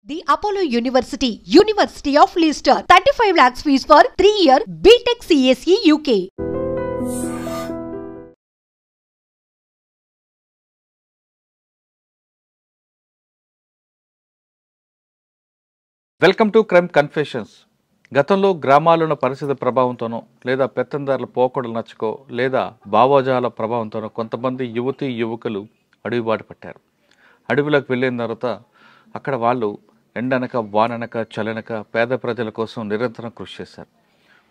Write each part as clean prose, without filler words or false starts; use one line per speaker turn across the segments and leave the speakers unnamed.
The Apollo University, University of Leicester, 35 lakhs fees for 3-year BTech CSE UK.
Welcome to crime confessions. గతంలో గ్రామాల్లోని పరిస్థితి ప్రభావంతోనో లేదా పెత్తందారుల పోకడలు నచ్చుకో లేదా భావోజాల ప్రభావంతోనో కొంతమంది యువతీ యువకులు అడవిబాటు పట్టారు. అడవిలోకి వెళ్ళిన తర్వాత అక్కడ వాళ్ళు ఎండనక వాననక చలనక పేద ప్రజల కోసం నిరంతరం కృషి చేశారు.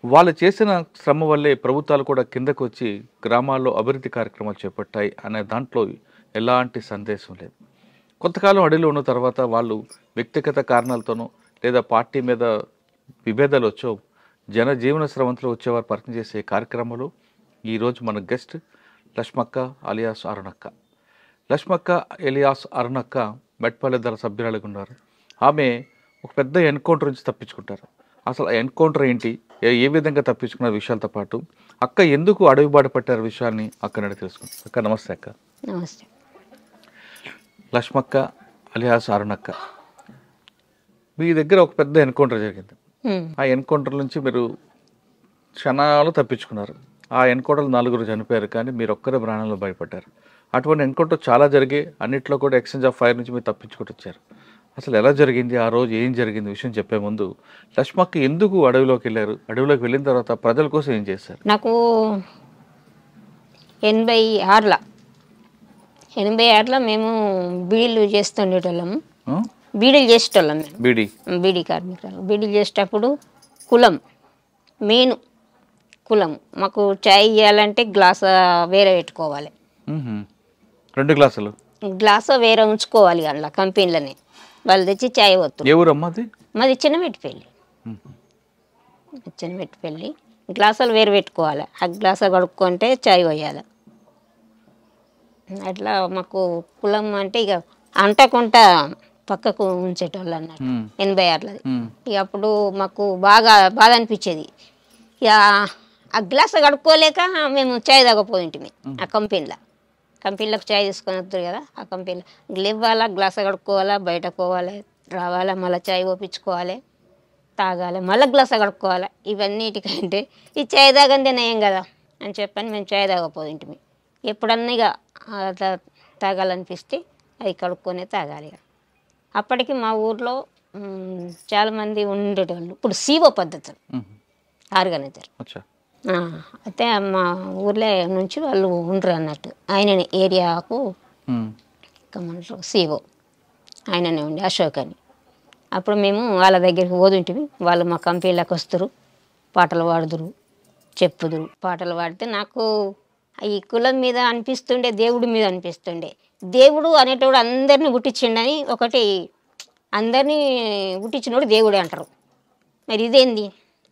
వాళ్ళు చేసిన శ్రమ వల్లే ప్రభుత్వాలు కూడా కిందకు వచ్చి గ్రామాల్లో అభివృద్ధి కార్యక్రమాలు చేపట్టాయి అనే దాంట్లో ఎలాంటి సందేశం లేదు. కొంతకాలం అడవిలో ఉన్న తర్వాత వాళ్ళు వ్యక్తిగత కారణాలతోనో లేదా పార్టీ మీద విభేదాలు వచ్చో జనజీవన స్రవంతిలో వచ్చేవారు పరిచయం చేసే కార్యక్రమాలు ఈరోజు మన గెస్ట్ లక్ష్మక్క అలియాస్ అరుణక్క. లక్ష్మక్క ఎలియాస్ అరుణక్క మెట్పల్లి దళ సభ్యురాలుగా ఉన్నారు. ఆమె ఒక పెద్ద ఎన్కౌంటర్ నుంచి తప్పించుకుంటారు. అసలు ఆ ఎన్కౌంటర్ ఏంటి, ఏ విధంగా తప్పించుకున్న విషయాలతో పాటు అక్క ఎందుకు అడవి బాట పట్టారు విషయాన్ని అక్కడనే తెలుసుకుంటాం. అక్క నమస్తే. అక్క
నమస్తే.
లక్ష్మక్క అలియాస్ అరుణక్క, మీ దగ్గర ఒక పెద్ద ఎన్కౌంటర్ జరిగింది. ఆ ఎన్కౌంటర్ నుంచి మీరు క్షణాలు తప్పించుకున్నారు. ఆ ఎన్కౌంటర్లో 4 చనిపోయారు, కానీ మీరు ఒక్కరే ప్రాణంలో భయపడ్డారు. అటువంటి ఎన్కౌంటర్ చాలా జరిగాయి. అన్నింటిలో కూడా ఎక్స్చేంజ్ ఆఫ్ ఫైర్ నుంచి మీరు తప్పించుకుంటూ వచ్చారు. అసలు ఎలా జరిగింది, ఆ రోజు ఏం జరిగింది విషయం చెప్పే ముందు లక్ష్మక్క ఎందుకు అడవిలోకి వెళ్ళారు, అడవిలోకి వెళ్ళిన తర్వాత ప్రజల కోసం ఏం చేశారు?
నాకు 86లో మేము బీడీలు చేస్తుండేటోళ్ళము. బీడీలు చేసేటోళ్ళం మేము, బీడీ కార్మికులు. బీడీలు చేసేటప్పుడు కులం మెయిన్ కులం. మాకు చాయ్ ఇవ్వాలంటే గ్లాస్ వేరే పెట్టుకోవాలి,
2 గ్లాసులు
గ్లాస్ వేరే ఉంచుకోవాలి. అందులో కంపెనీలోనే వాళ్ళు తెచ్చి చాయ్ పోతుంది.
ఏ ఊరమ్మా అది?
మాది చిన్నమెట్టిపల్లి. చిన్నమెట్టిపల్లి. గ్లాసులు వేరు పెట్టుకోవాలి, ఆ గ్లాసులు కడుక్కుంటే చాయ్ పోయాలి. అట్లా మాకు కులం అంటే ఇక అంటకుంటా పక్కకు ఉంచేటోళ్ళు అన్నట్టు 86లోది. ఇక అప్పుడు మాకు బాగా బాధ అనిపించేది. ఇక ఆ గ్లాసు కడుక్కోలేక మేము చాయ్ తాగపోయింటిమి. ఆ కంపెనీలకు చాయ్ తీసుకొని వస్తారు కదా, ఆ కంపెనీలో లేవాలా, గ్లాసు కడుక్కోవాలా, బయట పోవాలి, రావాలా, మళ్ళీ చాయ్ పోపించుకోవాలి, తాగాలి, మళ్ళీ గ్లాసు కడుక్కోవాలి. ఇవన్నిటికంటే ఈ చాయ్ తాగందే నయం కదా అని చెప్పని మేము చాయ్ తాగపోయింటిమి. ఎప్పుడన్నా ఇక అట్లా తాగాలనిపిస్తే అవి కడుక్కొనే తాగాలి. అప్పటికి మా ఊర్లో చాలామంది ఉండేటోళ్ళు. ఇప్పుడు సీఓ పద్ధతులు ఆర్గనైజర్ అయితే మా ఊర్లో నుంచి వాళ్ళు ఉండరు అన్నట్టు. ఆయననే ఏరియాకు కమాండర్ సీఓ ఆయననే ఉండి, అశోక్ అని. అప్పుడు మేము వాళ్ళ దగ్గరికి పోతుంటివి. వాళ్ళు మా కంపెనీలకు వస్తారు, పాటలు పాడుదురు, చెప్పుదురు. పాటలు పాడితే నాకు ఈ కులం మీద అనిపిస్తుండే, దేవుడి మీద అనిపిస్తుండే. దేవుడు అనేటోడు అందరినీ పుట్టించిండని ఒకటి, అందరినీ పుట్టించినోడు దేవుడే అంటారు. మరి ఇదేంది,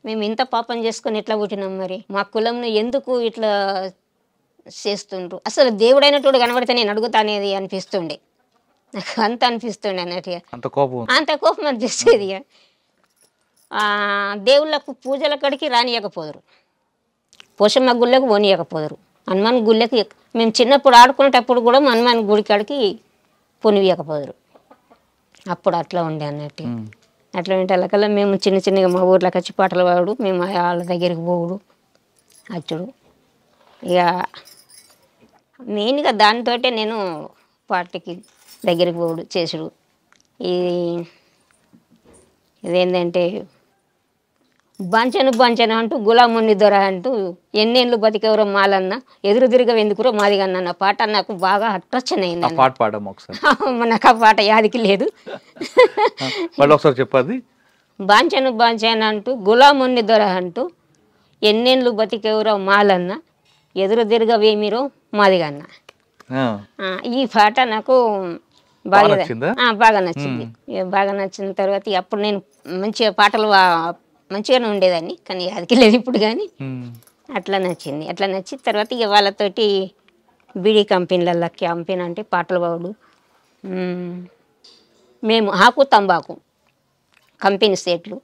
మేము ఇంత పాపం చేసుకొని ఎట్లా పుట్టినాం, మరి మా కులంను ఎందుకు ఇట్లా చేస్తుండ్రు, అసలు దేవుడు అయినట్టు కనబడితే నేను అడుగుతానేది అనిపిస్తుండే. నాకు అంత అనిపిస్తుండే అన్నట్టుగా, అంత కోపం అనిపిస్తుంది. దేవుళ్ళకు పూజల కాడికి రానియకపోదురు, పోషమ్మ గుళ్ళకు పోనీయకపోదురు, హనుమాన్ గుళ్ళకి. మేము చిన్నప్పుడు ఆడుకునేటప్పుడు కూడా హనుమాన్ గుడి కాడికి పొనియకపోదురు. అప్పుడు అట్లా ఉండే అన్నట్టు. అట్లా వింటాలకల్లా మేము చిన్నగా మా ఊర్లోకి వచ్చి పాటలు పాడు, మేము వాళ్ళ దగ్గరికి పోవుడు వచ్చుడు. ఇక మెయిన్గా దానితో నేను పార్టీకి దగ్గరికి పోవుడు చేసుడు. ఇదేంటంటే బంచను అంటూ గులాముని దొర అంటూ ఎన్నేళ్ళు బతికెవరో మాలన్న ఎదురు తిరిగా ఎందుకురో మాదిగన్న అన్న పాట నాకు బాగా అట్రాక్షన్ అయింది. నాకు ఆ పాట యాదికి లేదు.
చెప్పది.
బాంచను అంటూ గులాముని దొర అంటూ ఎన్నేళ్ళు బతికెవరో మాలన్న ఎదురు తిరగవేమిరో మాదిగన్న. ఈ పాట నాకు బాగా నచ్చింది. బాగా నచ్చిన తర్వాత అప్పుడు నేను మంచిగా పాటలు మంచిగానే ఉండేదాన్ని, కానీ అది లేదు ఇప్పుడు. కానీ అట్లా నచ్చింది. అట్లా నచ్చిన తర్వాత ఇక వాళ్ళతోటి బీడీ కంపెనీలలో క్యాంపెయిన్ అంటే పాటలు పాడు. మేము ఆకు తంబాకు కంపెనీ సేట్లు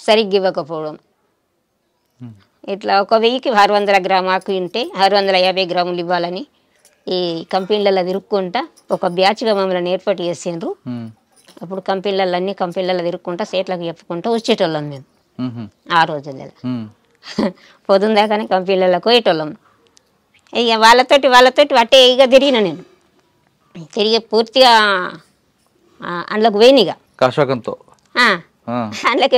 సరిగ్గా ఇవ్వకపోవడం, ఇట్లా 1000కి 600 గ్రాములు ఆకు ఉంటే 650 గ్రాములు ఇవ్వాలని ఈ కంపెనీలలో తిరుక్కుంటా ఒక బ్యాచ్గా మమ్మల్ని ఏర్పాటు చేసిండ్రు. అప్పుడు కంపెనీలలో అన్ని కంపెనీలలో తిరుక్కుంటా సేట్లకు చెప్పుకుంటూ వచ్చేటోళ్ళం మేము ఆ రోజులలో. పొద్దున దాకానే కంపెనీలకు పోయేటోళ్ళం. ఇక వాళ్ళతోటి అట్టే ఇక తిరిగిన నేను తిరిగి పూర్తిగా అందులోకి పోయినగా
కాశాకంతో
అందులోకి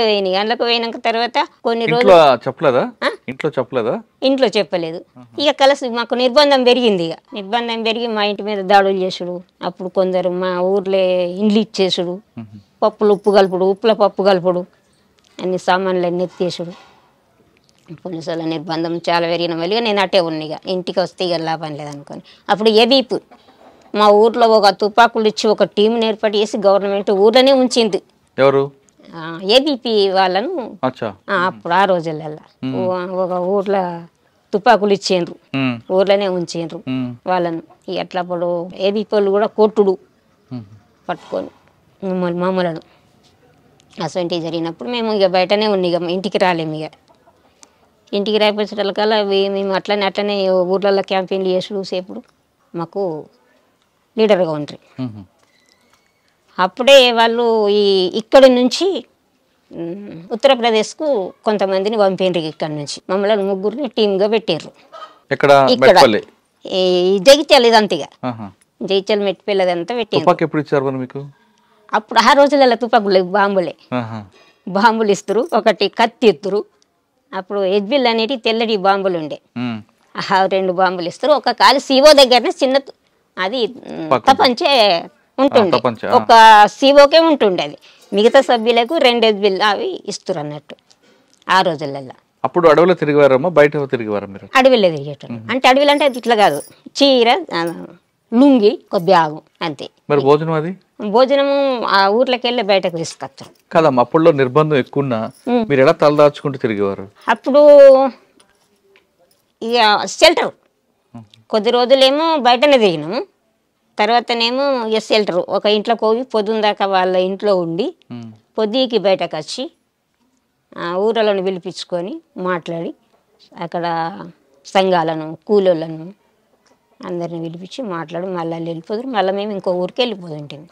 పోయినాక తర్వాత కొన్ని రోజులు
ఇంట్లో చెప్పలేదా?
ఇంట్లో చెప్పలేదు. ఇక కలిసి మాకు నిర్బంధం పెరిగింది. నిర్బంధం పెరిగి మా ఇంటి మీద దాడులు చేసుడు, అప్పుడు కొందరు మా ఊర్లో ఇండ్లు ఇచ్చేసుడు, పప్పులు ఉప్పు కలుపుడు, ఉప్పుల పప్పు కలుపుడు, అన్ని సామాన్లు అన్నీ ఎత్తేసుడు. పోలీసుల నిర్బంధం చాలా పెరిగిన వల్ల నేను అట్టే ఉన్నిగా ఇంటికి వస్తే ఇక లాభం లేదనుకొని అప్పుడు ఏబీపు మా ఊర్లో ఒక తుపాకులు ఇచ్చి ఒక టీంని ఏర్పాటు చేసి గవర్నమెంట్ ఊర్లోనే ఉంచింది.
ఎవరు?
ఏబీపీ వాళ్ళను. అప్పుడు ఆ రోజులలో ఒక ఊర్లో తుపాకులు ఇచ్చిండ్రు, ఊర్లోనే ఉంచిండ్రు వాళ్ళను. ఎట్లప్పుడు ఏబీపీ వాళ్ళు కూడా కొట్టుడు పట్టుకొని మామూలను అసలు జరిగినప్పుడు మేము ఇక బయటనే ఉంది, ఇక ఇంటికి రాలేము. ఇక ఇంటికి రాయిపోయేటకల్లా మేము అట్లనే ఊర్లలో క్యాంపెయిన్లు చేసుడు సేపుడు మాకు లీడర్గా ఉంటారు. అప్పుడే వాళ్ళు ఇక్కడి నుంచి ఉత్తరప్రదేశ్కు కొంతమందిని పంపిండ్రు. ఇక్కడ నుంచి మమ్మల్ని ముగ్గురిని టీమ్గా పెట్టారు. ఇక్కడ జగిత్యాల ఇదంతగా జగిత్యాల మెట్టిపోయేదంతా పెట్టారు. అప్పుడు ఆ రోజులలో తుపాకులు బాంబులు ఇస్తారు, ఒకటి కత్తి ఇస్తారు. అప్పుడు హెజ్బిల్ అనేటి తెల్లటి బాంబులు ఉండే, 2 బాంబులు ఇస్తారు. ఒక కాలు సీఓ దగ్గరనే చిన్న అది తపంచే ఉంటుండే, ఒక సీఓకే ఉంటుండే. అది మిగతా సభ్యులకు 2 హెజ్బిల్ అవి ఇస్తారు అన్నట్టు ఆ రోజులలో.
అప్పుడు అడవిలో తిరిగివారమ్మా, బయట తిరిగివారా మీరు?
అడవిలో తిరిగేటోళ్ళు. అంటే అడవిలో అంటే అది ఇట్లా కాదు, చీర లుంగి ఒక బ్యాగు అంతే.
మరి భోజనం? అది
భోజనము ఆ ఊర్లోకి వెళ్ళి బయటకు తీసుకొస్తారు
కదమ్మా. అప్పుడులో నిర్బంధం ఎక్కువ, మీరు ఎలా తలదాచుకుంటూ తిరిగేవారు? అప్పుడు
ఇక షెల్టర్ కొద్ది రోజులేమో బయటనే దిగినాము, తర్వాతనేమో ఇక షెల్టర్ ఒక ఇంట్లో పోయి పొద్దున్న దాకా వాళ్ళ ఇంట్లో ఉండి పొద్దుకి బయటకు వచ్చి ఊరలను పిలిపించుకొని మాట్లాడి అక్కడ సంఘాలను కూలోళ్ళను అందరిని పిలిపించి మాట్లాడి మళ్ళీ వెళ్ళిపోతారు. మళ్ళీ మేము ఇంకో ఊరికి వెళ్ళిపోతుంటాం.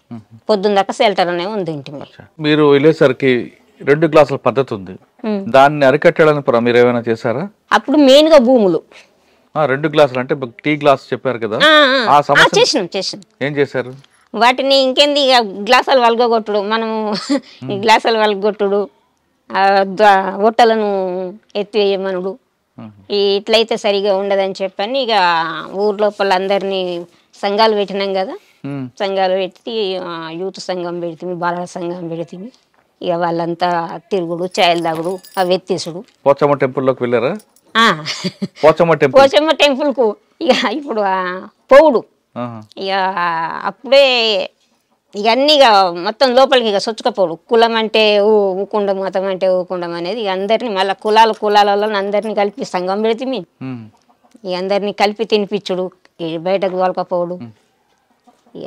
పొద్దున్న దాకా షెల్టర్ అనే ఉంది ఇంటి.
మీరు వెళ్ళేసరికి 2 గ్లాసుల పద్ధతి ఉంది, దాన్ని అరికట్టడానికి మీరు ఏమైనా చేశారా?
అప్పుడు మెయిన్ గా భూములు
2 గ్లాసులు అంటే టీ గ్లాస్ చెప్పారు కదా,
చేసినాం.
ఏం చేశారు?
వాటిని ఇంకేంది ఇక గ్లాసులు వలగొట్టుడు, మనము గ్లాసులు వలగొట్టుడు, ఒట్టలను ఎత్తివేయమనుడు, ఇట్లయితే సరిగా ఉండదని చెప్పని ఇక ఊరు లోపల అందరినీ సంఘాలు పెట్టినాం కదా, సంఘాలు పెట్టి యూత్ సంఘం పెడితే, బాలల సంఘం పెడితే ఇక వాళ్ళంతా తిరుగుడు, చాయలు తాగుడు, అవి ఎత్తేసుడు.
పోచమ్మ టెంపుల్లోకి వెళ్ళారా?
పోచమ్మ టెంపుల్ కు ఇక ఇప్పుడు పోవుడు ఇక అప్పుడే ఇక అన్ని ఇక మొత్తం లోపలికి ఇక సొచ్చుకపోడు. కులం అంటే ఊకుండం, మతం అంటే ఊకుండం అనేది ఇక అందరినీ మళ్ళీ కులాలలో అందరినీ కలిపి సంఘం పెడితే ఇక అందరినీ కలిపి తినిపించుడు, బయటకు తోలకపోవడు,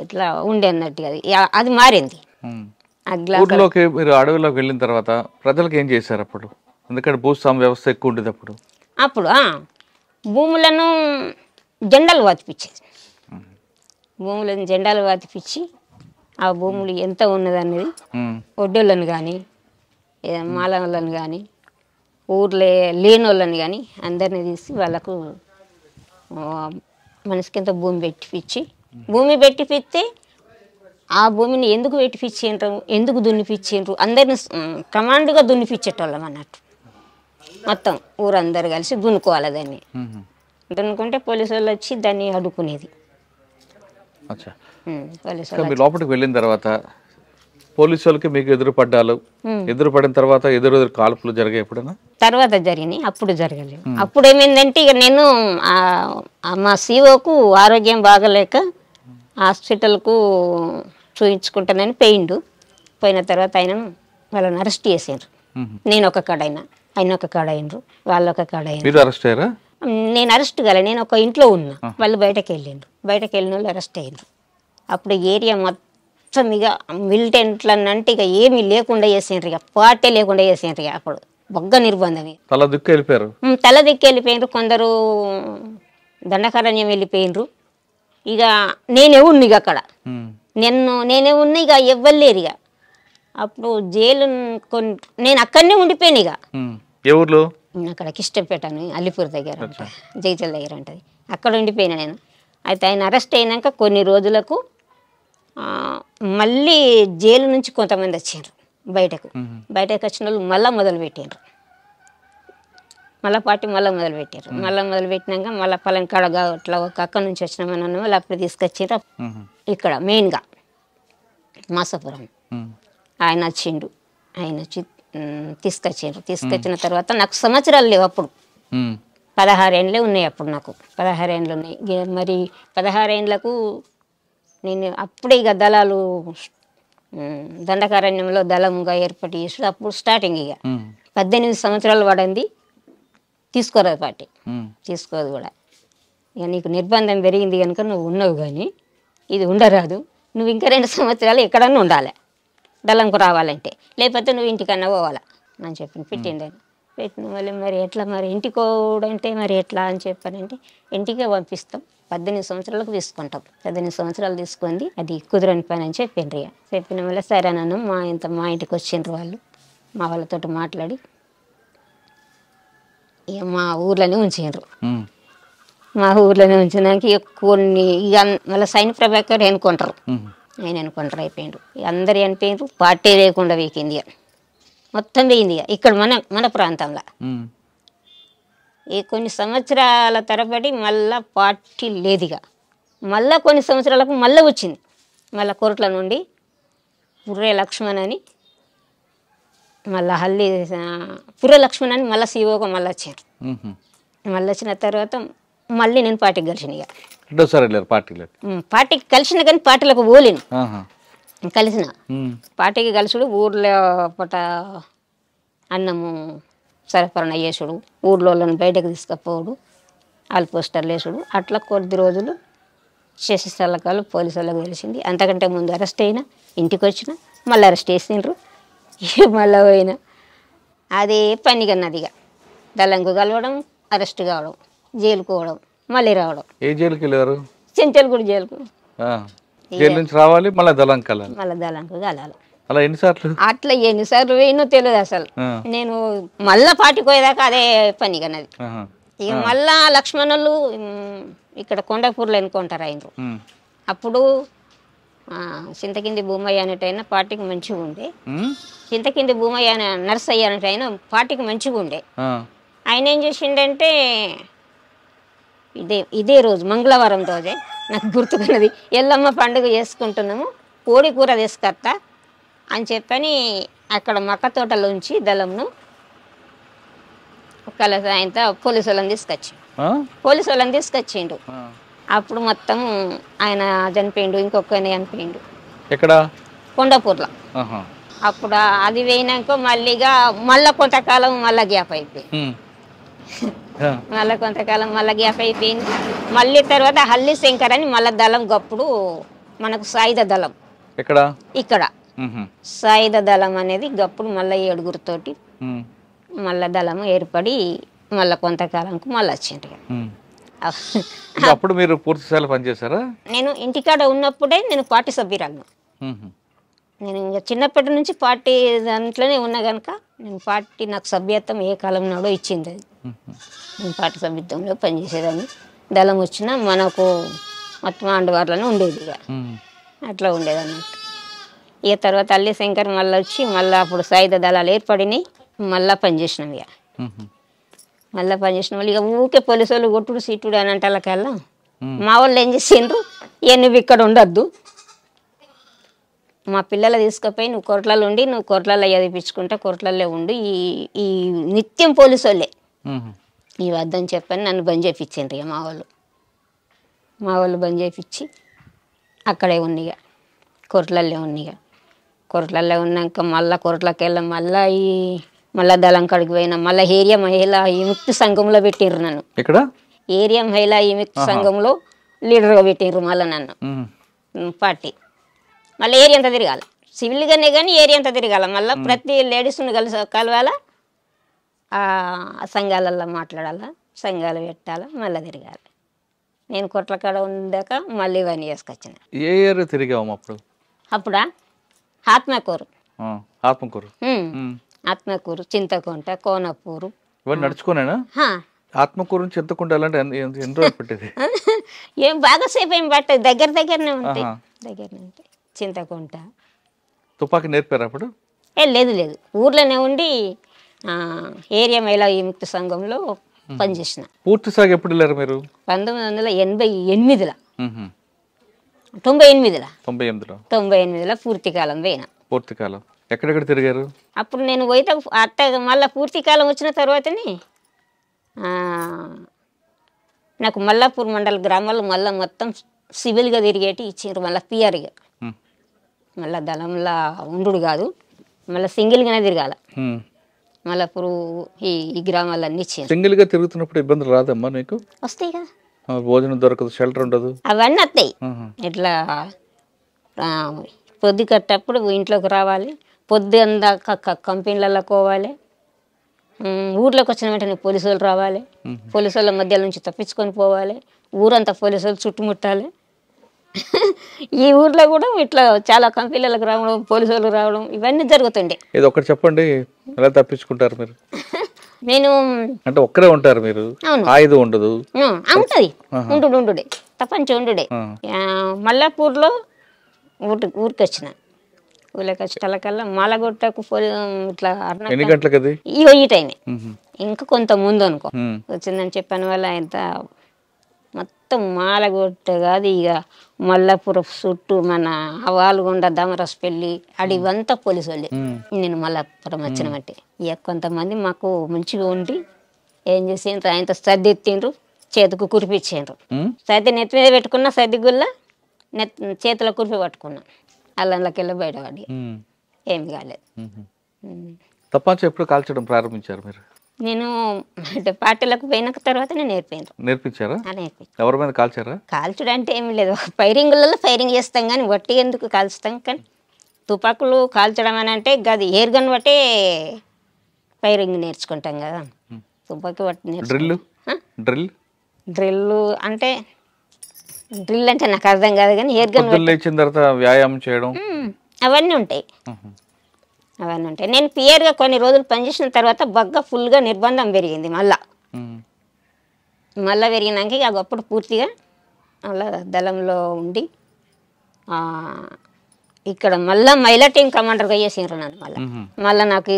ఇట్లా ఉండే అన్నట్టు. అది మారింది.
ఊర్లోకి మీరు అడవిలోకి వెళ్ళిన తర్వాత ప్రజలకు ఏం చేశారు అప్పుడు? ఎందుకంటే భూస్వామ్య వ్యవస్థ ఎక్కువ ఉండేది అప్పుడు
భూములను జెండాలు వాతిపించేది. భూములను జెండాలు వాతిపించి ఆ భూములు ఎంత ఉన్నదనేది ఒడ్డోళ్ళని కానీ మాలలను కానీ ఊర్లే లేని వాళ్ళని కానీ అందరినీ తీసి వాళ్ళకు మనసుకి ఎంత భూమి పెట్టిపిస్తే ఆ భూమిని ఎందుకు పెట్టిపించిండ్రు, ఎందుకు దున్నిపించిండ్రు, అందరిని కమాండ్గా దున్నిపించేటోళ్ళం అన్నట్టు. మొత్తం ఊరందరు కలిసి దున్నుకోవాలి. దాన్ని దున్నుకుంటే పోలీసు వాళ్ళు వచ్చి దాన్ని అడ్డుకునేది.
లోపలికి వెళ్ళిన తర్వాత పోలీసు వాళ్ళకి మీకు ఎదురుపడిన తర్వాత ఎదురు కాల్పులు జరిగాయి ఎప్పుడైనా?
తర్వాత జరిగినాయి, అప్పుడు జరగలేదు. అప్పుడు ఏమైందంటే ఇక నేను మా సీఓకు ఆరోగ్యం బాగలేక హాస్పిటల్కు చూయించుకుంటానని పోయిన తర్వాత ఆయన వాళ్ళని అరెస్ట్ చేసారు. నేను ఒక కాడైనా, ఆయన ఒక కాడ అయినరు, వాళ్ళు ఒక కాడ అయినారు. నేను అరెస్ట్ కాలే, నేను ఒక ఇంట్లో ఉన్నా, వాళ్ళు బయటకు వెళ్ళిన వాళ్ళు అరెస్ట్ అయ్యారు. అప్పుడు ఏరియా మొత్తం ఇక మిలిటెంట్లను అంటే ఇక ఏమీ లేకుండా చేసిండ్రు, ఇక పార్టీ లేకుండా చేసిండ్రు. ఇక అప్పుడు బొగ్గ నిర్బంధం, తల దిక్కు వెళ్ళిపోయినరు. కొందరు దండకారణ్యం వెళ్ళిపోయినరు. ఇక నేనే ఉన్నా ఇక అక్కడ, నేనే ఉన్నా, ఇక ఎవ్వలేరు. ఇక అప్పుడు జైలు నేను అక్కడనే ఉండిపోయాను ఇక.
ఏ ఊర్లో?
అక్కడ కిష్టంపేట అని అల్లిపూర్ దగ్గర జైచల్ దగ్గర ఉంటుంది, అక్కడ ఉండిపోయినా నేను. అయితే ఆయన అరెస్ట్ అయినాక కొన్ని రోజులకు మళ్ళీ జైలు నుంచి కొంతమంది వచ్చారు బయటకు వచ్చిన వాళ్ళు మళ్ళీ మొదలుపెట్టారు, మళ్ళీ పార్టీ మొదలుపెట్టారు. మొదలుపెట్టినాక మళ్ళీ పలంకాడ అట్లా ఒక అక్క నుంచి వచ్చినామని వాళ్ళు అప్పుడు తీసుకొచ్చారు. ఇక్కడ మెయిన్గా మాసాపురం ఆయన వచ్చిండు, ఆయన వచ్చి తీసుకొచ్చిన తర్వాత నాకు సంవత్సరాలు లేవు అప్పుడు, 16 ఏండ్లే ఉన్నాయి అప్పుడు, నాకు 16 ఏండ్లు ఉన్నాయి. మరి 16 ఏండ్లకు నేను అప్పుడే ఇక దళాలు దండకారణ్యంలో దళంగా ఏర్పాటు చేసి అప్పుడు స్టార్టింగ్ ఇక 18 సంవత్సరాలు పడింది. తీసుకోరాదు పార్టీ, తీసుకోదు కూడా. ఇక నీకు నిర్బంధం పెరిగింది కనుక నువ్వు ఉన్నావు, కానీ ఇది ఉండరాదు, నువ్వు ఇంకా 2 సంవత్సరాలు ఎక్కడన్నా ఉండాలి దళంకు రావాలంటే, లేకపోతే నువ్వు ఇంటికన్నా పోవాలా అని చెప్పి పెట్టిండు ఆయన. పెట్టిన వాళ్ళు మరి ఎట్లా, మరి ఇంటికోడంటే మరి ఎట్లా అని చెప్పానంటే, ఇంటికే పంపిస్తాం, 18 సంవత్సరాలకు తీసుకుంటాం, 18 సంవత్సరాలు తీసుకుంది, అది కుదరని పని అని చెప్పిండ్రు. ఇక చెప్పిన వల్ల సరేనన్ను మా ఇంటికి వచ్చిండ్రు వాళ్ళు, మా వాళ్ళతో మాట్లాడి ఇక మా ఊర్లోనే ఉంచిండ్రు. మా ఊర్లోనే ఉంచినాక ఇక కొన్ని ఇక మళ్ళీ సైన్ ప్రభాకర్ ఎన్నుకుంటారు, ఆయన ఎన్నుకుంటారు అయిపోయిండు. అందరు చనిపోయిండ్రు, పార్టీ లేకుండా వీకింది ఇక మొత్తం పోయింది ఇక ఇక్కడ మన ప్రాంతంలో. ఈ కొన్ని సంవత్సరాల తరబడి మళ్ళా పార్టీ లేదు ఇక. మళ్ళీ కొన్ని సంవత్సరాలకు మళ్ళీ వచ్చింది, మళ్ళీ కోర్టుల నుండి పుర్రే లక్ష్మణ్ అని, మళ్ళీ పుర్రే లక్ష్మణ్ అని మళ్ళీ సీఓగా మళ్ళీ వచ్చారు. మళ్ళీ వచ్చిన తర్వాత మళ్ళీ నేను పార్టీకి కలిసిన ఇక. పార్టీకి కలిసిన కానీ పార్టీలకు పోలేను, కలిసిన పార్టీకి కలుసుడు ఊర్లో పట అన్నము సరఫరణ చేసుడు, ఊర్లో బయటకు తీసుకపోవడు, వాళ్ళు పోస్టర్లు వేసుడు, అట్లా కొద్ది రోజులు చేసే సలకాలు పోలీసు వాళ్ళకి తెలిసింది. అంతకంటే ముందు అరెస్ట్ అయినా, ఇంటికి వచ్చిన మళ్ళీ అరెస్ట్ చేసిండ్రు, మళ్ళీ పోయినా అదే పని కన్నది ఇక. దళంకు కలవడం, అరెస్ట్ కావడం, జైలుకు పోవడం, మళ్ళీ రావడం.
ఏ జైలుకి వెళ్ళారు?
చెంచల్గూడ జైలుకు.
జైలు నుంచి రావాలి, మళ్ళీ దళంకు కలాలి.
మళ్ళీ దళంకు కలాలి.
అలా ఎన్నిసార్లు?
అట్లా ఎన్నిసార్లు పోయినో తెలియదు అసలు. నేను మళ్ళా పార్టీకి పోయేదాకా అదే పని కన్నది. ఇక మళ్ళా లక్ష్మణులు ఇక్కడ కొండపూర్లో ఎన్నుకుంటారు అయినరు. అప్పుడు చింతకింది భూమయ్య అనేటైనా పార్టీకి మంచిగా ఉండే, చింతకింది భూమయ్య నర్సయ్య అనేటైనా పార్టీకి మంచిగా ఉండే. ఆయన ఏం చేసిండంటే ఇదే రోజు మంగళవారం రోజే నాకు గుర్తుకున్నది, ఎల్లమ్మ పండుగ చేసుకుంటున్నాము, కోడి కూర తీసుకొస్తా అని చెప్పని అక్కడ మక్క తోటలోంచి దళంను ఆయనతో పోలీసు వాళ్ళని తీసుకొచ్చిండు. అప్పుడు మొత్తం ఆయన చనిపోయిండు, ఇంకొక చనిపోయిండు
ఎక్కడ?
కొండపూర్లో. అప్పుడు అది పోయినాక మళ్ళీ కొంతకాలం మళ్ళీ గ్యాప్ అయిపోయింది, మళ్ళీ గ్యాప్ అయిపోయింది. మళ్ళీ తర్వాత హల్లి శంకర్ అని మళ్ళీ దళం గప్పుడు మనకు సాయుధ దళం ఇక్కడ సాయుధ దళం అనేది గప్పుడు మళ్ళీ 7గురితోటి మళ్ళీ దళం ఏర్పడి మళ్ళీ కొంతకాలంకు మళ్ళీ వచ్చిండ్రు.
అప్పుడు మీరు పూర్తి స్థాయిలో పనిచేశారా?
నేను ఇంటికాడ ఉన్నప్పుడే నేను పార్టీ సభ్యురాలను. నేను ఇంకా చిన్నప్పటి నుంచి పార్టీ దాంట్లోనే ఉన్నా కనుక నేను పార్టీ నాకు సభ్యత్వం ఏ కాలం నాడో ఇచ్చింది, అది నేను పార్టీ సభ్యత్వంలో పనిచేసేదాన్ని. దళం వచ్చినా మనకు మొత్తం అండువార్లోనే ఉండేది, ఇక అట్లా ఉండేది అన్నట్టు. ఇక తర్వాత అల్లి శంకర్ మళ్ళీ వచ్చి మళ్ళీ అప్పుడు సాయుధ దళాలు ఏర్పడినాయి, మళ్ళీ పనిచేసినాం. ఇక మళ్ళీ పనిచేసిన వాళ్ళు ఇక ఊరికే పోలీసు వాళ్ళు కొట్టుడు సీటుడు అని అంటలకల్లా మా వాళ్ళు ఏం చేసిండ్రు, ఇక నువ్వు ఇక్కడ ఉండొద్దు, మా పిల్లలు తీసుకుపోయి నువ్వు కోట్లలో ఉండి నువ్వు కోట్లలో చదివించుకుంటా, కోట్లలో ఉండి ఈ నిత్యం పోలీసు వాళ్ళే ఈ వద్దని చెప్పని నన్ను బంద్ చేయించిండ్రు. ఇక మా వాళ్ళు బంద్ చేయించి అక్కడే ఉంది, ఇక కోట్లల్లో ఉంది. ఇక కోట్లల్లో ఉన్నాక మళ్ళీ కోట్లకి వెళ్ళాం, మళ్ళీ దళం కాడికి పోయినా, మళ్ళీ ఏరియా మహిళా విముక్తి సంఘంలో పెట్టిండ్రు నన్ను. ఇక్కడ ఏరియా మహిళా విముక్తి సంఘంలో లీడర్గా పెట్టిండ్రు మళ్ళీ నన్ను పార్టీ. మళ్ళీ ఏరియా అంతా తిరగాలి, సివిల్గానే కానీ ఏరియా అంతా తిరగాల, మళ్ళీ ప్రతి లేడీస్ని కలవాలా, ఆ సంఘాలల్లో మాట్లాడాలా, సంఘాలు పెట్టాలా, మళ్ళీ తిరగాలి. నేను కొట్ల కాడ ఉందాక మళ్ళీ ఇవన్నీ చేసుకొచ్చిన.
ఏ ఏరియా తిరిగాము అప్పుడా?
ఆత్మకూరు.
ఆత్మకూరు.
ఆత్మకూరు, చింతకుంట, కోనపూరు.
ఇవన్నీ నడుచుకునేనా? ఆత్మకూరు నుంచి చింతకుంట ఎన్ని రోజులు పెట్టేది?
ఏం బాగా సేపు ఏం పట్టదు, దగ్గరనే ఉంటాయి. దగ్గరనే ఉంటాయి చింతకుంట.
తుపాకీ నేర్పారు అప్పుడు?
లేదు, ఊర్లోనే ఉండి ఏరియా మహిళా విముక్తి సంఘంలో పనిచేసిన.
పూర్తి సాగు ఎప్పుడు వెళ్ళారు మీరు?
1988లో. 98లో పూర్తి కాలం పోయినా.
పూర్తి కాలం ఎక్కడెక్కడ తిరిగారు?
అప్పుడు నేను పోయితే అట్ట మళ్ళీ పూర్తి కాలం వచ్చిన తర్వాతనే నాకు మల్లాపూర్ మండల గ్రామాల్లో మళ్ళీ మొత్తం సివిల్గా తిరిగేటి ఇచ్చిండ్రు. మళ్ళీ పిఆర్గా, మళ్ళీ దళంలా ఉండు కాదు, మళ్ళీ సింగిల్గానే తిరగాల. మల్లాపూర్ ఈ గ్రామాలన్నీ ఇచ్చిండ్రు.
సింగిల్గా తిరుగుతున్నప్పుడు ఇబ్బందులు రాదమ్మా నీకు?
వస్తాయి కదా,
భోజనం దొరకదు, షెల్టర్ ఉండదు,
అవన్నీ వస్తాయి. ఇట్లా పొద్దు కట్టప్పుడు ఇంట్లోకి రావాలి, పొద్దు అందాక కంపెనీలలో పోవాలి, ఊర్లోకి వచ్చిన వెంటనే పోలీసు వాళ్ళు రావాలి, పోలీసు వాళ్ళ మధ్య నుంచి తప్పించుకొని పోవాలి, ఊరంతా పోలీసు వాళ్ళు చుట్టుముట్టాలి. ఈ ఊర్లో కూడా ఇట్లా చాలా కంపెనీలకు రావడం, పోలీసు వాళ్ళు రావడం ఇవన్నీ జరుగుతుండే.
ఇది ఒకటి చెప్పండి, ఎలా తప్పించుకుంటారు మీరు?
నేను
అంటే ఒక్కరే ఉంటారు మీరు? ఆయుధం ఉండదు?
ఉంటుడే ఉండుడే తప్పంచి ఉండుడే. మల్లాపూర్లో ఊరికి వచ్చిన, ఊళ్ళకి వచ్చేటకల్లా మాలగొట్టకు ఇట్లా
ఎన్ని గంటలకు అది?
ఈ టైమే, ఇంకా కొంత ముందు అనుకో వచ్చిందని చెప్పాను వల్ల ఎంత మొత్తం మాలగొట్ట కాదు ఇక మల్లాపురం చుట్టూ మన వాల్గొండ, దమరస్పల్లి అడివంతా పోలీసు వాళ్ళే. నేను మల్లాపురం వచ్చిన బట్టి ఇక కొంతమంది మాకు మంచిగా ఉండి ఏం చేసిండ్రు, ఆయనతో సర్ది ఎత్తిండ్రు, చేతికి కురిపించిండ్రు. సర్ది నెత్తి మీద పెట్టుకున్న సర్ది గుల్ల చేతిలో కురిపి పట్టుకున్నాం, అల్లంలోకెళ్ళి బయటపడి ఏమి కాలేదు.
తప్పంచి ఎప్పుడు కాల్చడం ప్రారంభించారు మీరు?
నేను పార్టీలకు పోయిన తర్వాత నేను
నేర్పించారా? ఎవరి మీద కాల్చారా?
కాల్చడం అంటే ఏమి లేదు, ఫైరింగ్లలో ఫైరింగ్ చేస్తాం కానీ వట్టి ఎందుకు కాల్చుతాం. కానీ తుపాకులు కాల్చడం అని అంటే గది ఎయిర్ గన్ బట్టే ఫైరింగ్ నేర్చుకుంటాం కదా. తుపాకీ బట్టి డ్రిల్ అంటే నాకు అర్థం కాదు కానీ ఎయిర్ గన్
లేచిన తర్వాత వ్యాయామం చేయడం
అవన్నీ ఉంటాయి. నేను పియర్గా కొన్ని రోజులు పనిచేసిన తర్వాత బాగా ఫుల్గా నిర్బంధం పెరిగింది. మళ్ళా పెరిగినాక ఇక అప్పుడు పూర్తిగా అలా దళంలో ఉండి ఇక్కడ మళ్ళీ మహిళా టీం కమాండర్గా చేసిండ్రు నన్ను. మళ్ళీ నాకు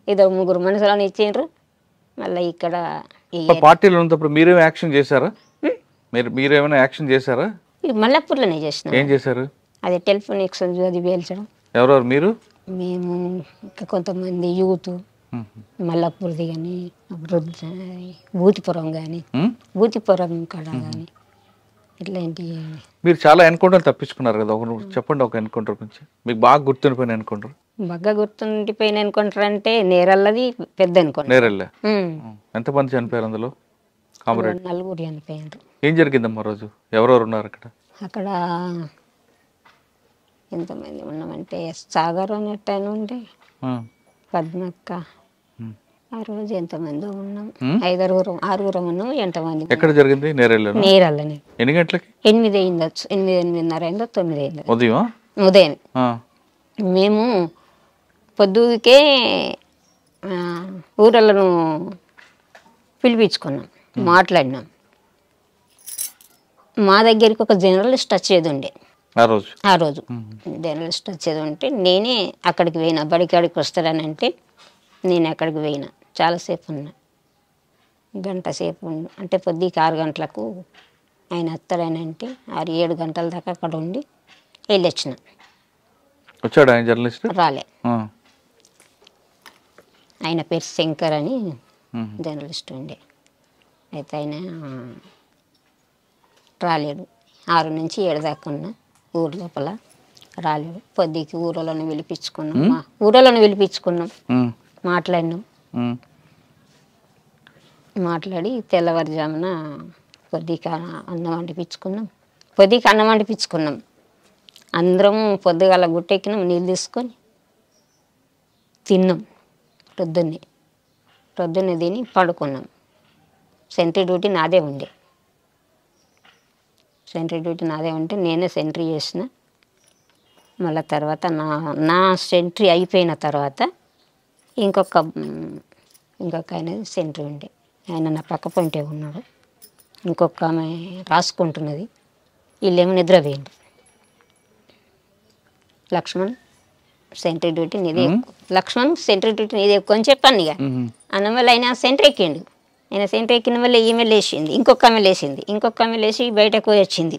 ఏదో 3 మనుషులను ఇచ్చిండ్రు. మళ్ళీ ఇక్కడ
పార్టీలో ఉన్నప్పుడు మీరేమో యాక్షన్ చేశారా? మీరేమైనా యాక్షన్ చేశారా?
మల్లాపూర్లోనే చేసిన.
ఏం చేశారు?
అది టెలిఫోన్ ఎక్స్చేంజ్ అది పేల్చడం.
ఎవరెవరు మీరు?
మేము ఇంకా కొంతమంది యూత్ మల్లాపూర్ది కానీ భూతిపురం కానీ భూతిపురం కాడ కానీ ఇట్లాంటి.
మీరు చాలా ఎన్కౌంటర్ తప్పించుకున్నారు కదా, ఒక చెప్పండి ఒక ఎన్కౌంటర్ గురించి మీకు బాగా గుర్తుండిపోయిన ఎన్కౌంటర్.
బాగా గుర్తుండిపోయిన ఎన్కౌంటర్ అంటే నేరల్లది పెద్ద ఎన్కౌంటర్.
నేరల్లే ఎంతమంది చనిపోయారు అందులో?
4 చనిపోయారు.
ఏం జరిగిందమ్మా రోజు? ఎవరెవరు ఉన్నారు అక్కడ?
అక్కడ ఎంతమంది ఉన్నామంటే సాగర్ అనేట ఉండే, పద్మక్క, ఆ రోజు ఎంతమంది ఉన్నాం, 6 ఉన్నాం. ఎంతమంది?
ఎక్కడ జరిగింది?
నేరల్లనే.
ఎన్ని గంటలకి?
8 అయిందచ్చు, 8:30 అయిందో 9 అయిందో
ఉదయం.
మేము పొద్దుకే ఊరలను పిలిపించుకున్నాం, మాట్లాడినాం. మా దగ్గరికి ఒక జర్నలిస్ట్ వచ్చేది ఉండే ఆ రోజు జర్నలిస్ట్ వచ్చేది ఉంటే నేనే అక్కడికి పోయినా. బడికాడికి వస్తారని అంటే నేను అక్కడికి పోయినా. చాలాసేపు ఉన్నా, 1 గంట సేపు అంటే పొద్దుకి 6 గంటలకు ఆయన వస్తారని అంటే 6-7 గంటల దాకా అక్కడ ఉండి వెళ్ళొచ్చిన.
వచ్చాడు ఆయన జర్నలిస్ట్?
రాలే. ఆయన పేరు శంకర్ అని జర్నలిస్ట్ ఉండే. అయితే ఆయన రాలేడు. 6 నుంచి 7 దాకా ఉన్నా ఊరు లోపల, రాలేడు. పొద్దుకి ఊరలోనే పిలిపించుకున్నాం, మాట్లాడినాం. మాట్లాడి తెల్లవారుజామున పొద్దుకి అన్నం వండిపించుకున్నాం. అందరం పొద్దుగాల గుట్టెక్కినాం, నీళ్ళు తీసుకొని తిన్నాం. ప్రొద్దున్నే తిని పడుకున్నాం. సెంట్రీ డ్యూటీ నాదే ఉండే. నేనే సెంట్రీ చేసిన. మళ్ళీ తర్వాత నా సెంట్రీ అయిపోయిన తర్వాత ఇంకొక ఆయన సెంట్రీ ఉండే, ఆయన నా పక్క పొంటే ఉన్నాడు. ఇంకొక ఆమె రాసుకుంటున్నది. వీళ్ళేమో నిద్రపోయిండు. లక్ష్మణ్ సెంట్రీ డ్యూటీ నీదే ఎక్కువ, లక్ష్మణ్ సెంట్రీ డ్యూటీ నీదే ఎక్కువ అని చెప్పాను. ఇక అన్న వల్ల ఆయన సెంట్రీ ఎక్కిండు. ఆయన సెంట్రీ ఎక్కిన వల్ల ఈమె లేచింది, ఇంకొక ఆమె లేచింది, ఇంకొక ఆమె లేచి బయటకు పోయి వచ్చింది.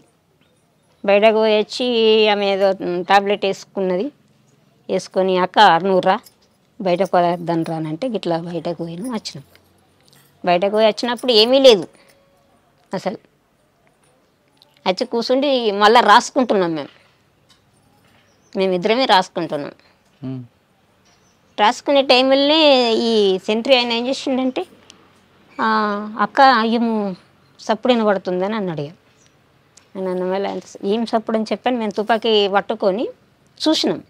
బయటకు పోయి వచ్చి ఆమె ఏదో టాబ్లెట్ వేసుకొని అక్క 600 రా బయటకు పోద్దాను రానంటే గిట్లా బయటకు పోయినాం. వచ్చినాం. బయటకు పోయి వచ్చినప్పుడు ఏమీ లేదు అసలు. వచ్చి కూర్చుండి మళ్ళీ రాసుకుంటున్నాం. మేమిద్దరమే రాసుకుంటున్నాం. రాసుకునే టైంలోనే ఈ సెంట్రీ ఆయన ఏం చేసిండంటే, అక్క అయ్యము సప్పుడు వినబడుతుందని అన్నాడు. నేను అన్న వల్ల ఏం సప్పుడు అని చెప్పాను. మేము తుపాకీ పట్టుకొని చూసినాం.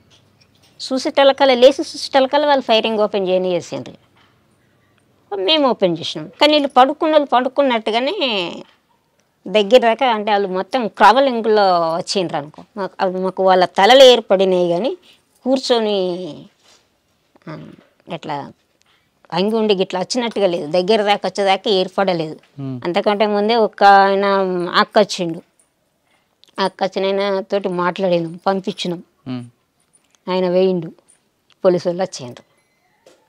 చూసేటలకల్లా లేచి చూసేటలకల్లా వాళ్ళు ఫైరింగ్ ఓపెన్ చేసిండ్రు. మేము ఓపెన్ చేసినాం. కానీ వీళ్ళు పడుకున్నట్టుగానే దగ్గర దాకా, అంటే వాళ్ళు మొత్తం ట్రావెలింగ్లో వచ్చిండ్రు అనుకో. మాకు వాళ్ళ తలలు ఏర్పడినాయి కానీ కూర్చొని ఎట్లా అంగి ఉండి గిట్లా వచ్చినట్టుగా లేదు. దగ్గర దాకా వచ్చేదాకా ఏర్పడలేదు. అంతకంటే ముందే ఒక ఆయన అక్క వచ్చిండు. అక్క వచ్చిన ఆయన తోటి మాట్లాడినాం, పంపించినాం. ఆయన వేయిండు. పోలీసు వాళ్ళు వచ్చిండ్రు.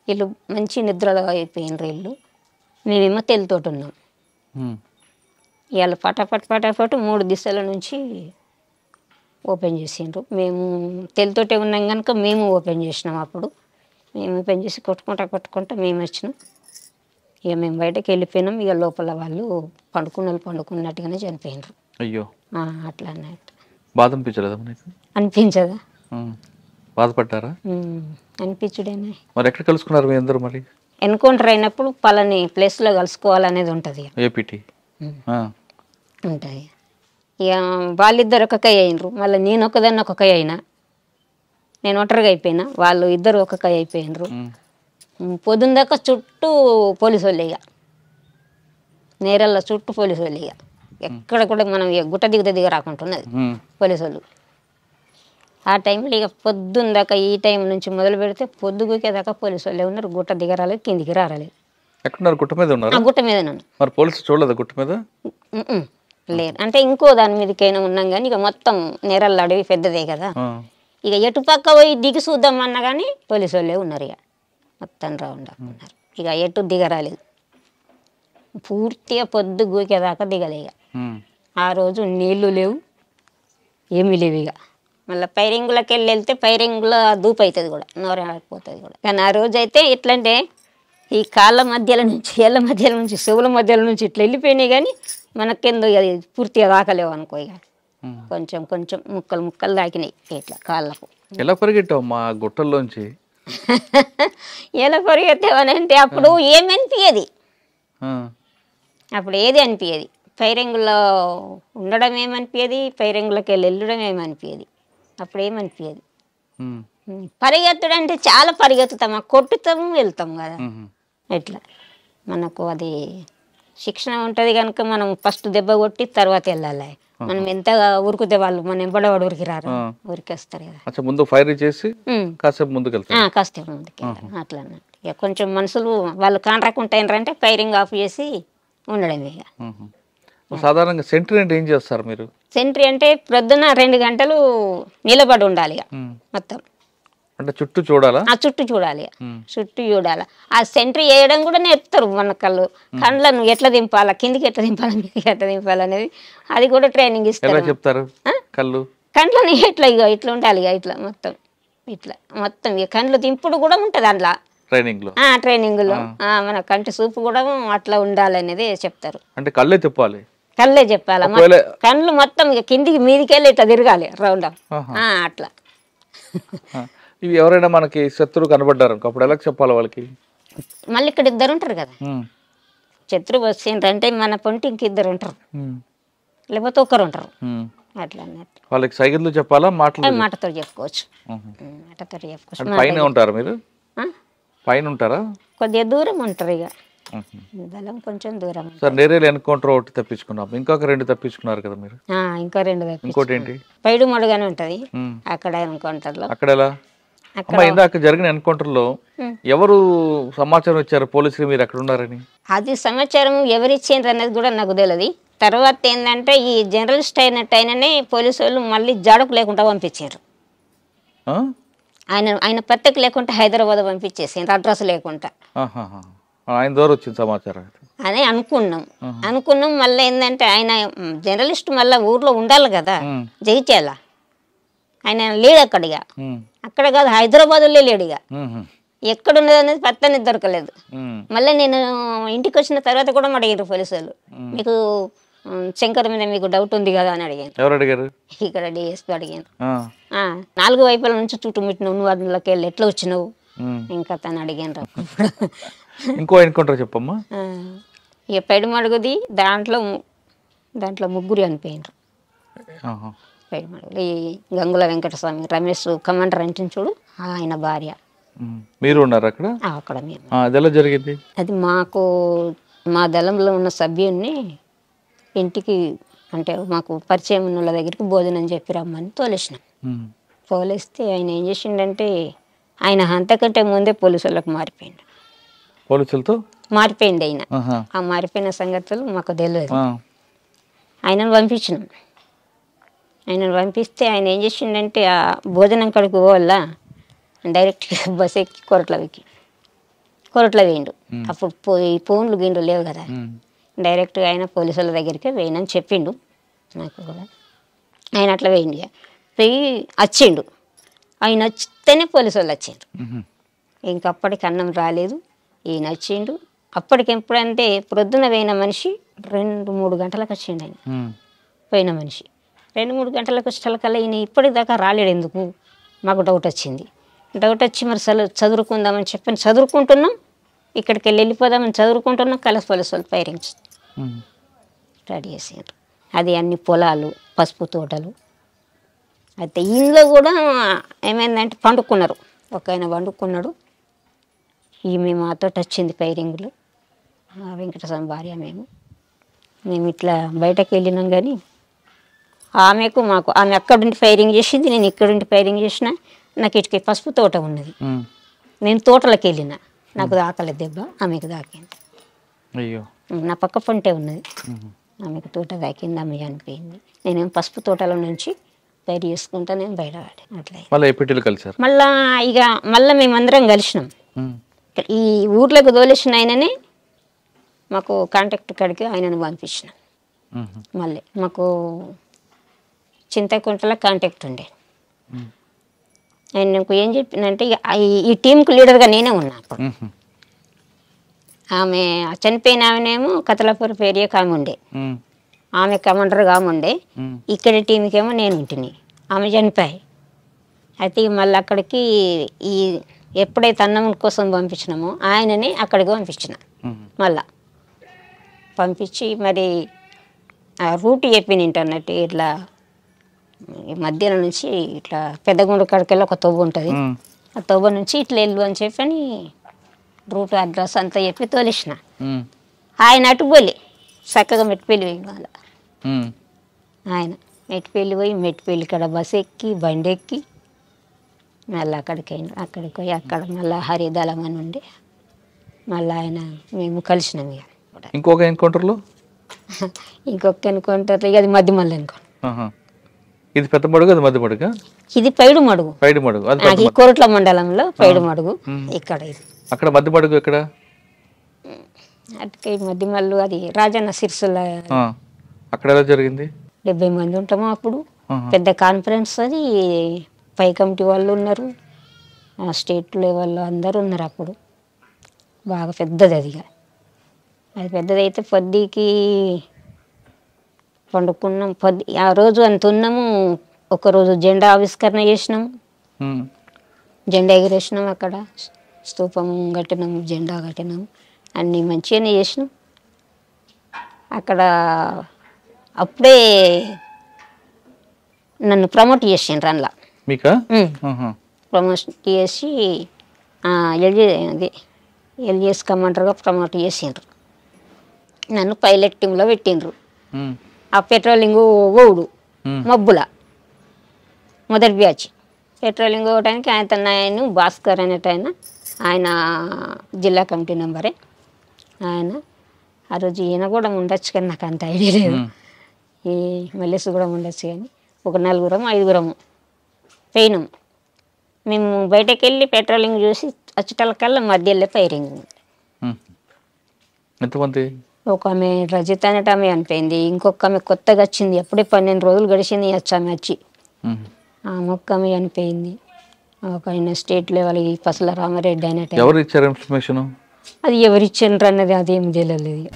వీళ్ళు మంచి నిద్రలో అయిపోయినరు వీళ్ళు. మేమేమో తెలుతోటి ఉన్నాం. ఇవాళ పటాపట్ 3 దిశల నుంచి ఓపెన్ చేసిండ్రు. మేము తెలుతోటే ఉన్నాం కనుక మేము ఓపెన్ చేసినాం. అప్పుడు మేము ఓపెన్ చేసి కొట్టుకుంటా మేము వచ్చినాం. ఇక మేము బయటకు వెళ్ళిపోయినాం. ఇక లోపల వాళ్ళు పండుకున్నట్టుగానే చనిపోయినరు.
అయ్యో,
అట్లా అన్నట్టు.
బాధ
అనిపించదా?
బాధపడ్డారా?
అనిపించుడేనా.
మరి ఎక్కడ కలుసుకున్నారు మీ అందరూ? మరి
ఎన్కౌంటర్ అయినప్పుడు పలాని ప్లేస్లో కలుసుకోవాలనేది ఉంటుంది.
ఏపీటీ
ఉంటుంది. ఇక వాళ్ళిద్దరు ఒక కై అయినరు. మళ్ళీ నేను ఒకదాన్ని ఒక కై అయినా. నేను ఒంటరిగా అయిపోయినా, వాళ్ళు ఇద్దరు ఒక కై అయిపోయినరు. పొద్దున్న దాకా చుట్టూ పోలీసు వాళ్ళు. ఇక నేరల్లో చుట్టూ పోలీసు వాళ్ళు. ఇక ఎక్కడ కూడా మనం గుట్ట దిగ రాకుంటున్నది పోలీసు వాళ్ళు. ఆ టైంలో ఇక పొద్దున్న దాకా ఈ టైం నుంచి మొదలు పెడితే పొద్దుగుకేదాకా పోలీసు వాళ్ళే ఉన్నారు. గుట్ట దిగరాలేదు, కిందికి రాలేదు.
ఎక్కడున్నారు? గుట్ట మీద ఉన్నారు.
గుట్ట మీద నన్ను
మరి పోలీసు చూడలేదు గుట్ట మీద?
లేదు. అంటే ఇంకో దాని మీదకైనా ఉన్నాం కానీ ఇక మొత్తం నేరల్ల అడవి పెద్దదే కదా. ఇక ఎటు పక్క పోయి దిగి చూద్దామన్నా కానీ పోలీసు వాళ్ళే ఉన్నారు. ఇక మొత్తం రౌండ్ ఉన్నారు. ఇక ఎటు దిగరాలేదు. పూర్తిగా పొద్దు గూకేదాకా దిగలే. ఇక ఆ రోజు నీళ్లు లేవు, ఏమీ లేవు. ఇక మళ్ళీ పైరింగులకి వెళ్తే పైరింగులో దూపు అవుతుంది కూడా, నోరైపోతుంది కూడా. కానీ ఆ రోజు అయితే ఎట్లంటే ఈ కాళ్ళ మధ్యలో నుంచి, ఏళ్ళ మధ్యలో నుంచి, చెవుల మధ్యలో నుంచి ఇట్లా వెళ్ళిపోయినాయి. కానీ మనకెందు అది పూర్తిగా దాకలేవు అనుకో. ఇక కొంచెం ముక్కలు దాకినాయి ఇట్లా కాళ్ళకు.
ఎలా పరిగెట్టావు మా గుట్టల్లోంచి?
ఎలా పరిగెత్తావని అంటే అప్పుడు ఏమనిపించేది, అప్పుడు ఏది అనిపించేది. ఫైరింగ్లో ఉండడం ఏమనిపించేది, ఫైరింగ్లోకి వెళ్ళడం ఏమనిపించేది. అప్పుడు ఏమనిపించేది. పరిగెత్తడం అంటే చాలా పరిగెత్తుతాం, కొట్టుతాము, వెళ్తాం కదా. ఎట్లా మనకు అది శిక్షణ ఉంటుంది కనుక మనం ఫస్ట్ దెబ్బ కొట్టి తర్వాత వెళ్ళాలి. మనం ఎంతగా ఉరికితే వాళ్ళు మన ఎంబడవాడు ఉరికి రారు, ఉరికేస్తారు కదా.
ముందు ఫైర్ చేసి కాసేపు ముందుకు
కాసేపు ముందుకు అట్లా అన్నట్టు. ఇక కొంచెం మనుషులు వాళ్ళు కాంట్రాక్ట్ ఫైరింగ్ ఆఫ్ చేసి ఉండడమే. ఇక
సాధారణంగా సెంట్రీ అంటే ఏం చేస్తారు మీరు?
సెంట్రీ అంటే ప్రొద్దున 2 గంటలు నిలబడి ఉండాలి. ఇక మొత్తం
అంటే చుట్టూ చూడాలా?
చుట్టూ చూడాలి, చుట్టూ చూడాలి. ఆ సెంట్రీ వేయడం కూడా నేర్పుతారు మన కళ్ళను ఎట్లా దింపాలా, కిందికి ఎట్లా దింపాలా, మీదకి ఎట్లా దింపాలి అనేది అది కూడా ట్రైనింగ్ ఇస్తారు.
చెప్తారు.
కండ్లను ఇట్లా ఇట్లా ఉండాలి. ఇక ఇట్లా మొత్తం ఇక కండ్లు దింపుడు కూడా ఉంటుంది అందులో ట్రైనింగ్ లో. మన కంటి చూపు కూడా అట్లా ఉండాలనేది చెప్తారు.
అంటే కళ్ళే తిప్పాలి,
కళ్ళే చెప్పాలి. కళ్ళు మొత్తం ఇక కిందికి మీదికి వెళ్ళి ఇట్లా తిరగాలి రౌండ్ అట్లా.
ఇవి ఎవరైనా మనకి శత్రువు కనబడ్డారు అప్పుడు ఎలా చెప్పాలి వాళ్ళకి?
మళ్ళీ ఇక్కడ 2 ఉంటారు కదా, శత్రువు వచ్చిండ్రంటే మన పొంటి ఇంక 2 ఉంటారు, లేకపోతే 1 ఉంటారు. అట్లా అన్నట్టు
వాళ్ళకి సైకిల్ చెప్పాలా,
మాటతో చెప్పుకోవచ్చు.
పైన ఉంటారు మీరు? పైన ఉంటారా?
కొద్దిగా దూరం ఉంటారు. ఇక దళం కొంచెం దూరం.
సార్ నేరేలు ఎన్కౌంటర్ ఒకటి తప్పించుకున్నాం, ఇంకొక 2 తప్పించుకున్నారు కదా మీరు.
ఇంకా 2
ఇంకోటి ఏంటి?
పైడు మడుగానే ఉంటది అక్కడ ఎన్కౌంటర్ లో.
అక్కడ ఎలా? అమ్మా ఇందాక జరిగిన ఎన్కౌంటర్ లో ఎవరు సమాచారం ఇచ్చారు పోలీసులు మీరు అక్కడ ఉన్నారని?
అది సమాచారం ఎవరు ఇచ్చిండ్రు అనేది కూడా నాకు తెలియదు. తర్వాత ఏంటంటే ఈ జర్నలిస్ట్ అయినట్టు ఆయననే పోలీసు వాళ్ళు మళ్ళీ జాడకు లేకుండా పంపించారు. ఆయన పత్రిక లేకుండా హైదరాబాద్ పంపించేసారు, అడ్రస్ లేకుండా.
ఆయన ద్వారా వచ్చింది సమాచారం
అని అనుకున్నాం. మళ్ళీ ఏంటంటే ఆయన జర్నలిస్ట్ మళ్ళీ ఊర్లో ఉండాలి కదా, జగిత్యాల. ఆయన లేడు అక్కడ కాదు, హైదరాబాద్లో లేడు. ఎక్కడున్నది అనేది పత్తనే దొరకలేదు. మళ్ళీ నేను ఇంటికి వచ్చిన తర్వాత కూడా అడిగారు పోలీసు వాళ్ళు, మీకు శంకర్ మీద మీకు డౌట్ ఉంది కదా అని అడిగాను.
ఎవరు అడిగారు?
ఇక్కడ డిఎస్పీ అడిగాను. 4 వైపుల నుంచి చుట్టుముట్టినావు, నువ్వు అందులోకి వెళ్ళి ఎట్లా వచ్చినావు ఇంకా తను అడిగాను.
ఇంకో ఎన్కౌంటర్ చెప్పమ్మా.
ఇక పెడుమడుగుది దాంట్లో 3 అనిపోయినారు. పెడుమడుగు ఈ గంగుల వెంకటస్వామి, రమేష్ కమాండర్ అంటే చూడు, ఆయన భార్య.
మీరు ఉన్నారు అక్కడ?
అక్కడ మేము.
అది ఎలా జరిగింది?
అది మాకు మా దళంలో ఉన్న సభ్యుడిని ఇంటికి అంటే మాకు పరిచయం ఉన్న వాళ్ళ దగ్గరికి భోజనం చెప్పి రమ్మని తోలేసినాం. తోలేస్తే ఆయన ఏం చేసిండంటే ఆయన అంతకంటే ముందే పోలీసు వాళ్ళకి మారిపోయిండు.
పోలీసులతో
మారిపోయింది ఆయన. ఆ మారిపోయిన సంగతులు మాకు తెలియదు. ఆయనను పంపించినాం. ఆయనను పంపిస్తే ఆయన ఏం చేసిండంటే ఆ భోజనం కడుకు పోవాల డైరెక్ట్గా బస్ ఎక్కి కొరట్ల వేయండు. అప్పుడు ఫోన్లు గిండ్లు లేవు కదా, డైరెక్ట్గా ఆయన పోలీసుల దగ్గరికి వేయనని చెప్పిండు నాకు కూడా. ఆయన అట్లా వేయండి పోయి వచ్చిండు. ఆయన వచ్చితేనే పోలీసు వాళ్ళు వచ్చిండ్రు. ఇంకప్పటికి అన్నం రాలేదు, ఈయన వచ్చిండు. అప్పటికెప్పుడంటే ప్రొద్దున పోయిన మనిషి 2-3 గంటలకు వచ్చిండు. ఆయన పోయిన మనిషి 2-3 గంటలకు వచ్చేటకల్లా ఈయన ఇప్పటిదాకా రాలేడు. ఎందుకు మాకు డౌట్ వచ్చింది. డౌట్ వచ్చి మరి చదువుకుందామని చెప్పని చదువుకుంటున్నాం, ఇక్కడికి వెళ్ళిపోదామని చదువుకుంటున్నాం. కలసి పోలీసు వాళ్ళు ఫైరింగ్ రెడీ చేసారు. అది అన్ని పొలాలు, పసుపు తోటలు. అయితే ఇంట్లో కూడా ఏమైందంటే పండుకున్నారు. ఒక ఆయన పండుకున్నాడు. ఈమె మాతో వచ్చింది ఫైరింగ్లు, వెంకటస్వామి భార్య. మేము ఇట్లా బయటకు వెళ్ళినాం కానీ ఆమెకు మాకు ఆమె అక్కడుండి ఫైరింగ్ చేసింది, నేను ఇక్కడుండి ఫైరింగ్ చేసిన. నాకు ఇటుకి పసుపు తోట ఉన్నది, నేను తోటలోకి వెళ్ళిన, నాకు దాకలేదు దెబ్బ, ఆమెకు దాకింది.
అయ్యో,
నా పక్క పంటే ఉన్నది, ఆమెకు తోట దాకింది, ఆమె అనిపోయింది. నేనేం పసుపు తోటలో నుంచి ఫైర్ చేసుకుంటా నేను బయటపడి అట్లా. మళ్ళీ మేమందరం కలిసినాం. ఈ ఊర్లోకి తోలేసిన ఆయననే మాకు కాంటాక్ట్ కాడికి ఆయనను పంపించినాం. మళ్ళీ మాకు చింతకుంటలో కాంటాక్ట్ ఉండే. ఆయన నాకు ఏం చెప్పిందంటే ఈ టీంకు లీడర్గా నేనే ఉన్నా అప్పుడు. ఆమె చనిపోయిన ఆమెనేమో కతలాపూర్ ఏరియాకి ఆమె ఉండే, ఆమె కమాండర్గా ఆమె ఉండే. ఇక్కడ టీంకేమో నేను ఉంటిని, ఆమె చనిపోయి. అయితే మళ్ళీ అక్కడికి ఈ ఎప్పుడైతే అన్నం కోసం పంపించినామో ఆయనని అక్కడికి పంపించిన. మళ్ళా పంపించి మరి ఆ రూట్ చెప్పిన ఇంటర్నెట్ ఇట్లా మధ్యాహ్నం నుంచి ఇట్లా పెద్దగుండు కాడికెళ్ళి ఒక తొవ్వ ఉంటుంది, ఆ తొవ్వ నుంచి ఇట్లా వెళ్ళు అని చెప్పని రూట్ అడ్రస్ అంతా చెప్పి తోలేసిన. ఆయన అటు పోలే, చక్కగా మెట్టిపల్లి పోయి వాళ్ళ ఆయన మెట్టిపల్లి పోయి మెట్టిపల్లి కాడ బస్ ఎక్కి బండి ఎక్కి మళ్ళీ అక్కడికి పోయి అక్కడ మళ్ళీ హరిదళం అని ఉండి మళ్ళీ ఆయన మేము కలిసినాం.
ఇంకొక ఎన్కౌంటర్లో
ఇంకొక ఎన్కౌంటర్ అది మధ్య మళ్ళీ ఎన్కౌంటర్.
ఇది పెద్ద మడుగు, అది మధ్య మడుగు,
ఇది పైడు మడుగు.
అది
కోరట్ల మండలంలో పైడు మడుగు. ఇక్కడ ఇది
అక్కడ మధ్య మడుగు ఎక్కడ?
అటుకై మధ్య మల్లు అది రాజన్న సిరిసిల్ల.
అక్కడ ఎలా జరిగింది?
70 మంది ఉంటాము అప్పుడు. పెద్ద కాన్ఫరెన్స్ అది, పై కమిటీ వాళ్ళు ఉన్నారు, స్టేట్ లెవెల్లో అందరూ ఉన్నారు అప్పుడు. బాగా పెద్దది అది పెద్దదైతే పొద్దుకి పండుకున్నాం. ఆ రోజు అంత ఉన్నాము. ఒకరోజు జెండా ఆవిష్కరణ చేసినాం, జెండా ఎగిరేసినాం, అక్కడ స్తూపం కట్టినాం, జెండా కట్టినాం, అన్నీ మంచిగానే చేసినాం. అక్కడ అప్పుడే నన్ను ప్రమోట్ చేసిండ్రు అందులో. ప్రమోట్ చేసి అది వెళ్ళి చేసుకోమంటారుగా ప్రమోట్ చేసిండ్రు. నన్ను పైలట్ టీంలో పెట్టిండ్రు. ఆ పెట్రోలింగ్ ఓవుడు మబ్బుల మొదటి బ్యాచ్ పెట్రోలింగ్ ఓవడానికి ఆయన భాస్కర్ అనేట ఆయన జిల్లా కమిటీ మెంబరే. ఆయన ఆ రోజు ఈయన కూడా ఉండొచ్చు కానీ నాకు అంత ఐడియా లేదు. ఈ మల్లేసు కూడా ఉండొచ్చు కానీ ఒక 4-5 పోయినాం. మేము బయటకు వెళ్ళి పెట్రోలింగ్ చూసి వచ్చేటకల్లా మధ్యలో ఫైరింగ్.
ఎంతమంది?
ఒక ఆమె రజిత అనేట ఆమె అనిపోయింది. ఇంకొక ఆమె కొత్తగా వచ్చింది, అప్పుడే 12 రోజులు గడిచింది ఆమె వచ్చి. ఆ మొక్క ఆమె అనిపోయింది. ఒక ఆయన స్టేట్ లెవెల్ పసల రామారెడ్డి అనేట.
ఎవరు ఇచ్చారు ఇన్ఫర్మేషన్?
అది ఎవరు ఇచ్చిండ్రు అన్నది అదేం తెలియలేదు.